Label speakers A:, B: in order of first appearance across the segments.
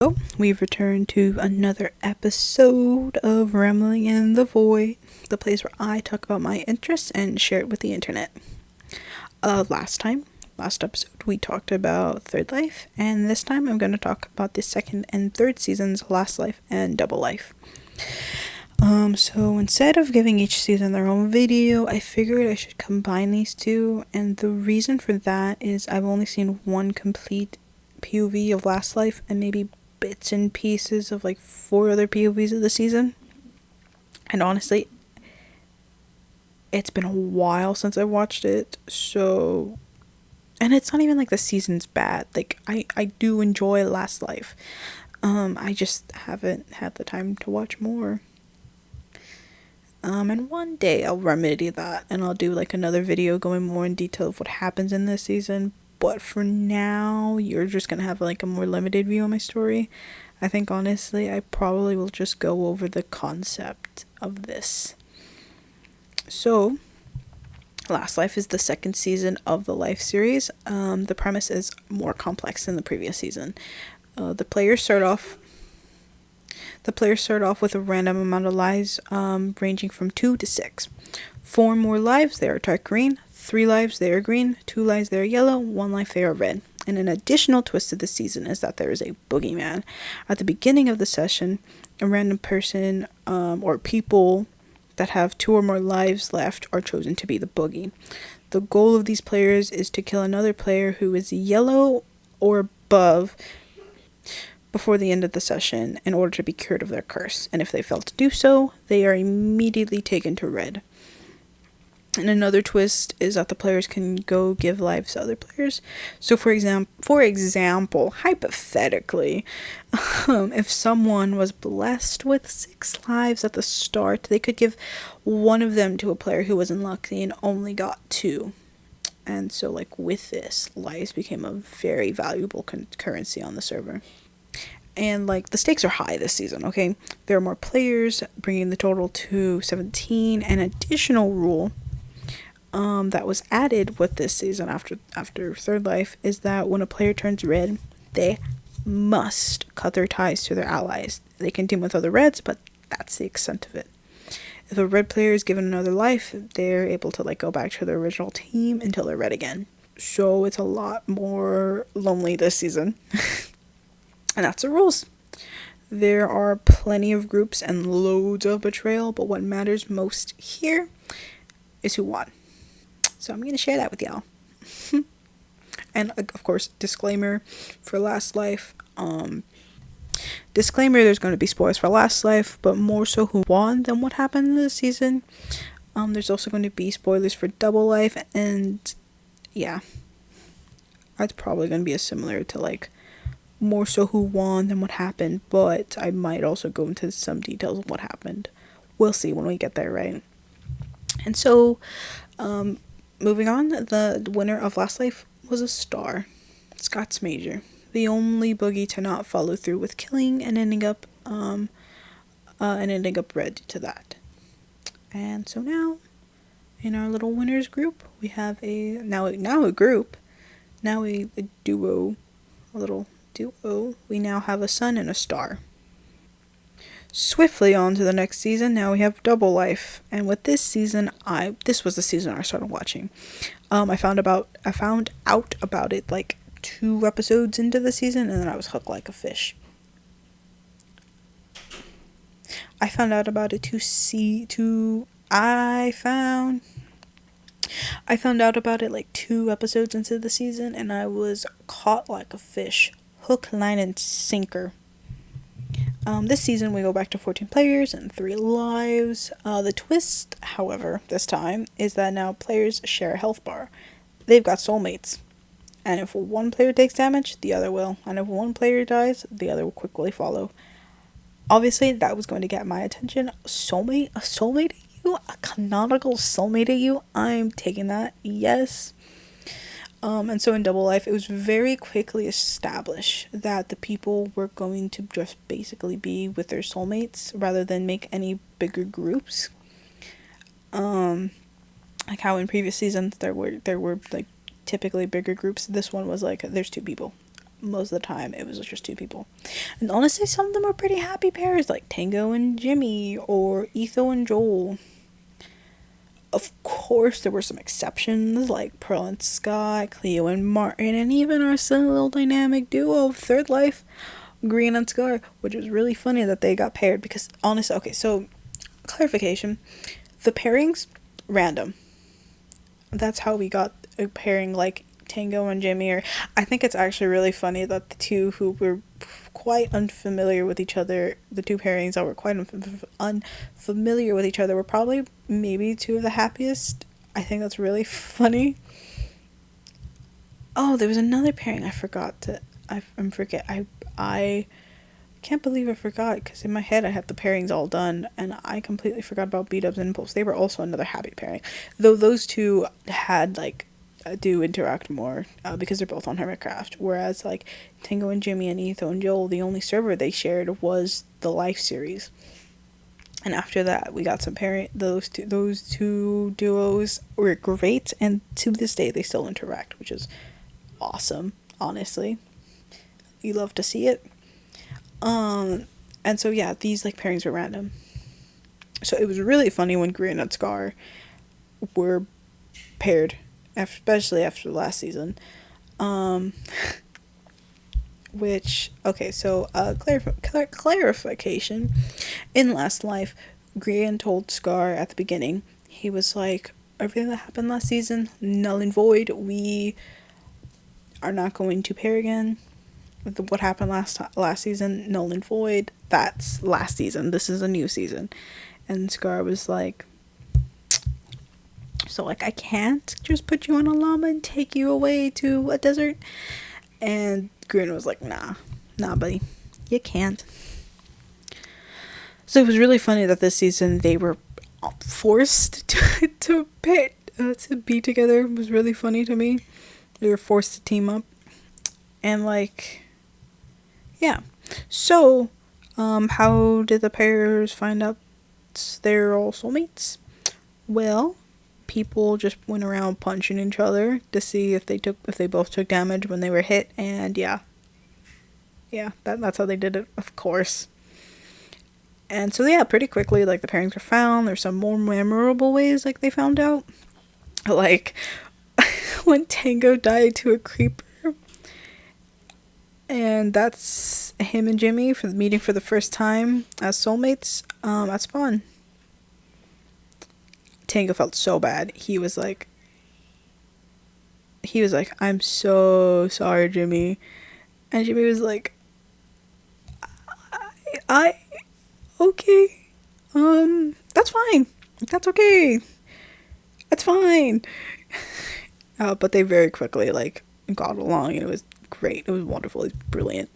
A: So, we've returned to another episode of Rambling in the Void, the place where I talk about my interests and share it with the internet. Last episode, we talked about Third Life, and this time I'm going to talk about the second and third seasons, Last Life and Double Life. So instead of giving each season their own video, I figured I should combine these two, and the reason for that is I've only seen one complete POV of Last Life, and maybe bits and pieces of like 4 other POVs of the season. And honestly, it's been a while since I watched it, so... And it's not even like the season's bad. Like, I do enjoy Last Life. I just haven't had the time to watch more. And one day I'll remedy that, and I'll do like another video going more in detail of what happens in this season. But for now, you're just gonna have like a more limited view of my story. I think honestly, I probably will just go over the concept of this. So, Last Life is the second season of the Life series. The premise is more complex than the previous season. The players start off with a random amount of lives, ranging from 2 to 6. 4 more lives, they are dark green. 3 lives, they are green. 2 lives, they are yellow. 1 life, they are red. And an additional twist to the season is that there is a boogeyman. At the beginning of the session, a random person or people that have 2 or more lives left are chosen to be the boogie. The goal of these players is to kill another player who is yellow or above before the end of the session in order to be cured of their curse. And if they fail to do so, they are immediately taken to red. And another twist is that the players can go give lives to other players. So for example, hypothetically, if someone was blessed with 6 lives at the start, they could give one of them to a player who was unlucky and only got 2. And so like with this, lives became a very valuable currency on the server. And like the stakes are high this season, okay? There are more players, bringing the total to 17. An additional rule that was added with this season after Third Life is that when a player turns red, they must cut their ties to their allies. They can team with other reds, but that's the extent of it. If a red player is given another life, they're able to like go back to their original team until they're red again. So it's a lot more lonely this season. And that's the rules. There are plenty of groups and loads of betrayal, but what matters most here is who won. So I'm going to share that with y'all. And of course, disclaimer for Last Life. Disclaimer, there's going to be spoilers for Last Life, but more so who won than what happened in the season. There's also going to be spoilers for Double Life, and yeah. It's probably going to be similar to like more so who won than what happened, but I might also go into some details of what happened. We'll see when we get there, right? And so, moving on, the winner of Last Life was a star, Scott's Major, the only boogie to not follow through with killing and ending up red to that. And so now, in our little winners group, we have a duo, we now have a sun and a star. Swiftly on to the next season. Now we have Double Life, and with this season, this was the season I started watching. I found out about it like 2 episodes into the season, and then I was hooked like a fish. I found out about it I found out about it like 2 episodes into the season, and I was caught like a fish. Hook, line, and sinker. This season we go back to 14 players and 3 lives. The twist, however, this time, is that now players share a health bar. They've got soulmates. And if one player takes damage, the other will. And if one player dies, the other will quickly follow. Obviously, that was going to get my attention. A soulmate at you? A canonical soulmate at you? I'm taking that. Yes. And so in Double Life, it was very quickly established that the people were going to just basically be with their soulmates rather than make any bigger groups. Like how in previous seasons there were like typically bigger groups. This one was like, there's 2 people. most of the time it was just two people. And honestly, some of them were pretty happy pairs, like Tango and Jimmy, or Etho and Joel. Of course, there were some exceptions, like Pearl and Scott, Cleo and Martin, and even our silly little dynamic duo of Third Life, Grian and Scar, which was really funny that they got paired, because honestly, okay, so, clarification, the pairings, random. That's how we got a pairing like Tango and Jimmy. Or I think it's actually really funny that the two who were quite unfamiliar with each other, the two pairings that were quite unfamiliar with each other, were probably maybe two of the happiest. I think that's really funny. Oh, there was another pairing I forgot to. I can't believe I forgot, because in my head I had the pairings all done, and I completely forgot about B-Dubs and Impulse. They were also another happy pairing, though those two had like do interact more, because they're both on Hermitcraft, whereas like Tango and Jimmy and Etho and Joel, the only server they shared was the Life series. And after that, we got some pairing. Those two duos were great, and to this day they still interact, which is awesome. Honestly, you love to see it. And so yeah, these like pairings were random. So it was really funny when Grian and Scar were paired, especially after the last season. Which, okay, so clarification. In Last Life, Grian told Scar at the beginning, he was like, everything that happened last season, null and void. We are not going to pair again. What happened last season, null and void. That's last season. This is a new season. And Scar was like, so like I can't just put you on a llama and take you away to a desert? And Grian was like, nah buddy, you can't. So it was really funny that this season they were forced to be together. It was really funny to me. They were forced to team up. And like, yeah. So, how did the pairs find out they're all soulmates? Well, people just went around punching each other to see if they both took damage when they were hit, and yeah, that's how they did it, of course. And so yeah, pretty quickly, like, the pairings were found. There's some more memorable ways like they found out, like when Tango died to a creeper. And that's him and Jimmy for the meeting for the first time as soulmates at Spawn. Tango felt so bad. He was like, I'm so sorry, Jimmy. And Jimmy was like, I okay. That's fine. That's okay. That's fine. But they very quickly, like, got along, and it was great. It was wonderful. It was brilliant.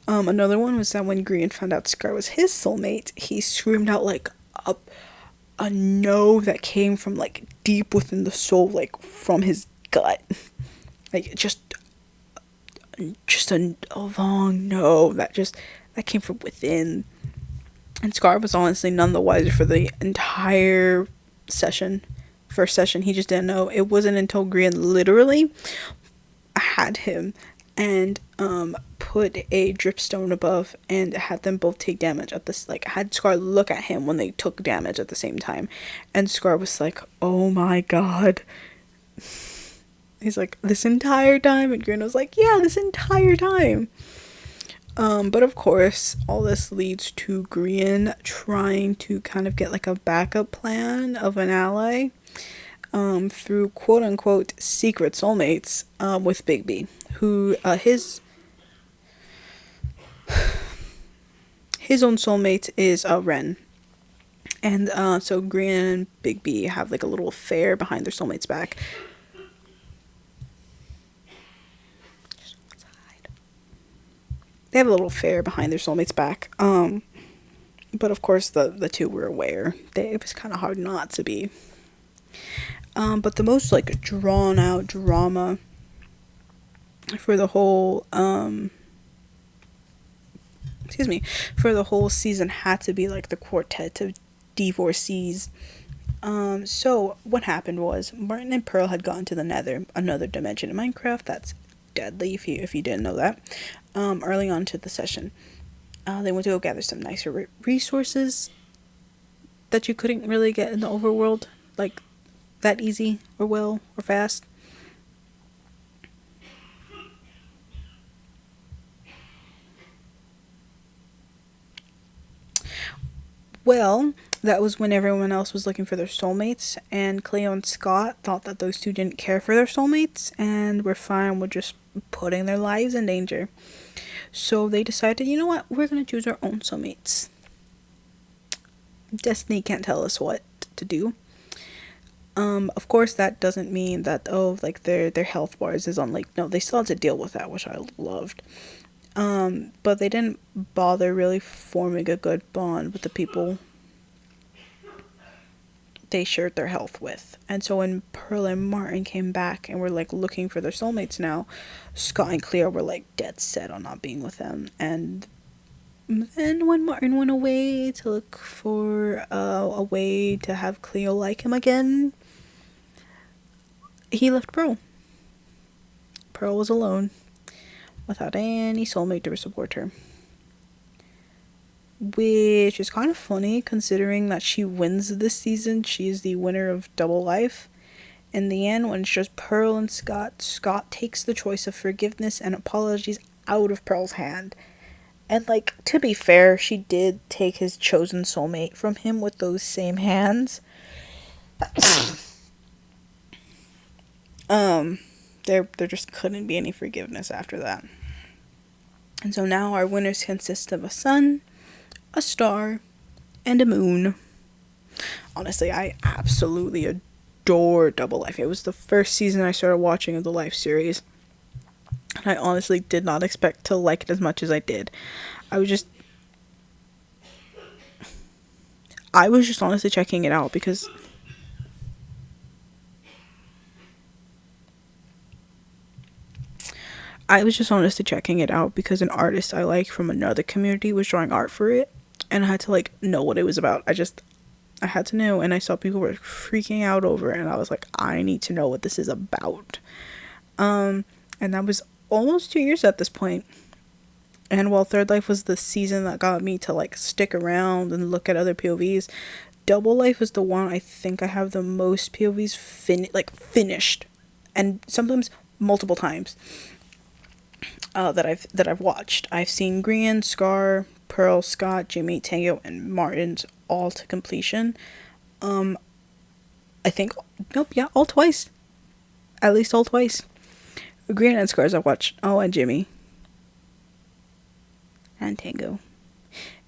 A: Another one was that when Grian found out Scar was his soulmate, he screamed out, like, a no that came from, like, deep within the soul, like, from his gut. Like, just a long no that came from within. And Scar was honestly none the wiser for the entire first session. He just didn't know. It wasn't until Grian literally had him and put a dripstone above and had them both take damage at this, like, had Scar look at him when they took damage at the same time, and Scar was like, oh my god. He's like, this entire time? And Grian was like, yeah, this entire time. But of course, all this leads to Grian trying to kind of get like a backup plan of an ally, through quote unquote secret soulmates, with Big B, who, his own soulmate is, Ren. And, so Grian and Big B have like a little affair behind their soulmate's back. They have a little affair behind their soulmate's back. But of course the two were aware. It was kind of hard not to be. But the most, like, drawn out drama for the whole, for the whole season had to be, like, the quartet of divorcees. So what happened was Martin and Pearl had gone to the Nether, another dimension in Minecraft that's deadly if you didn't know that. Early on to the session, they went to go gather some nicer resources that you couldn't really get in the overworld, like that easy or well or fast. Well, that was when everyone else was looking for their soulmates, and Cleo and Scott thought that those two didn't care for their soulmates and were fine with just putting their lives in danger. So they decided, you know what, we're gonna choose our own soulmates. Destiny can't tell us what to do. Of course, that doesn't mean that, oh, like their health bars is on, like, no, they still had to deal with that, which I loved. But they didn't bother really forming a good bond with the people they shared their health with. And so when Pearl and Martin came back and were like looking for their soulmates now, Scott and Cleo were like dead set on not being with them. And then when Martin went away to look for a way to have Cleo like him again, he left Pearl. Pearl was alone, without any soulmate to support her. Which is kind of funny considering that she wins this season. She is the winner of Double Life. In the end, when it's just Pearl and Scott, Scott takes the choice of forgiveness and apologies out of Pearl's hand. And, like, to be fair, she did take his chosen soulmate from him with those same hands. There just couldn't be any forgiveness after that. And so now our winners consist of a sun, a star, and a moon. Honestly, I absolutely adore Double Life. It was the first season I started watching of the Life series. And I honestly did not expect to like it as much as I did. I was just honestly checking it out because an artist I like from another community was drawing art for it. And I had to, like, know what it was about. I had to know, and I saw people were freaking out over it, and I was like, I need to know what this is about. And that was almost 2 years at this point. And while Third Life was the season that got me to, like, stick around and look at other POVs, Double Life is the one I think I have the most POVs finished. And sometimes multiple times. That I've watched. I've seen Grian, Scar, Pearl, Scott, Jimmy, Tango, and Martin's all to completion. I think, nope, yeah, all twice. At least all twice. Grian and Scar's I've watched. Oh, and Jimmy. And Tango.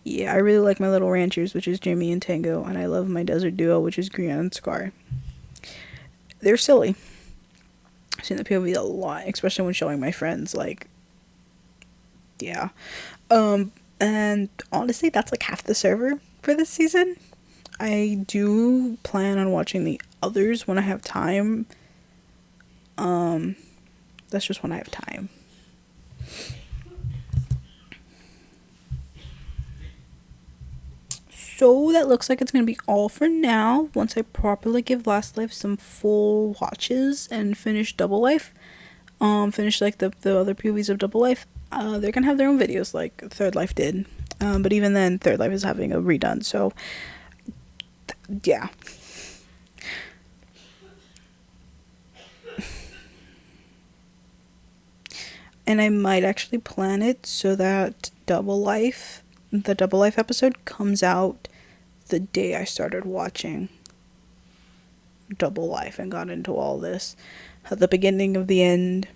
A: Yeah, I really like my Little Ranchers, which is Jimmy and Tango, and I love my Desert Duo, which is Grian and Scar. They're silly. I've seen the POV a lot, especially when showing my friends, like, yeah. And honestly, that's like half the server for this season. I do plan on watching the others when I have time. That's just when I have time. So that looks like it's going to be all for now. Once I properly give Last Life some full watches and finish Double Life, finish like the other POVs of Double Life, they're going to have their own videos like Third Life did. But even then, Third Life is having a redone, so yeah. And I might actually plan it so that the Double Life episode comes out the day I started watching Double Life and got into all this at the beginning of the end.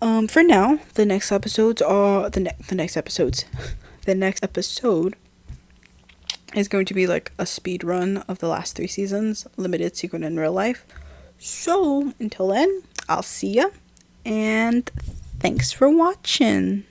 A: For now, the next episode is going to be like a speed run of the last 3 seasons, limited, secret, and real life. So until then, I'll see ya, and thanks for watching.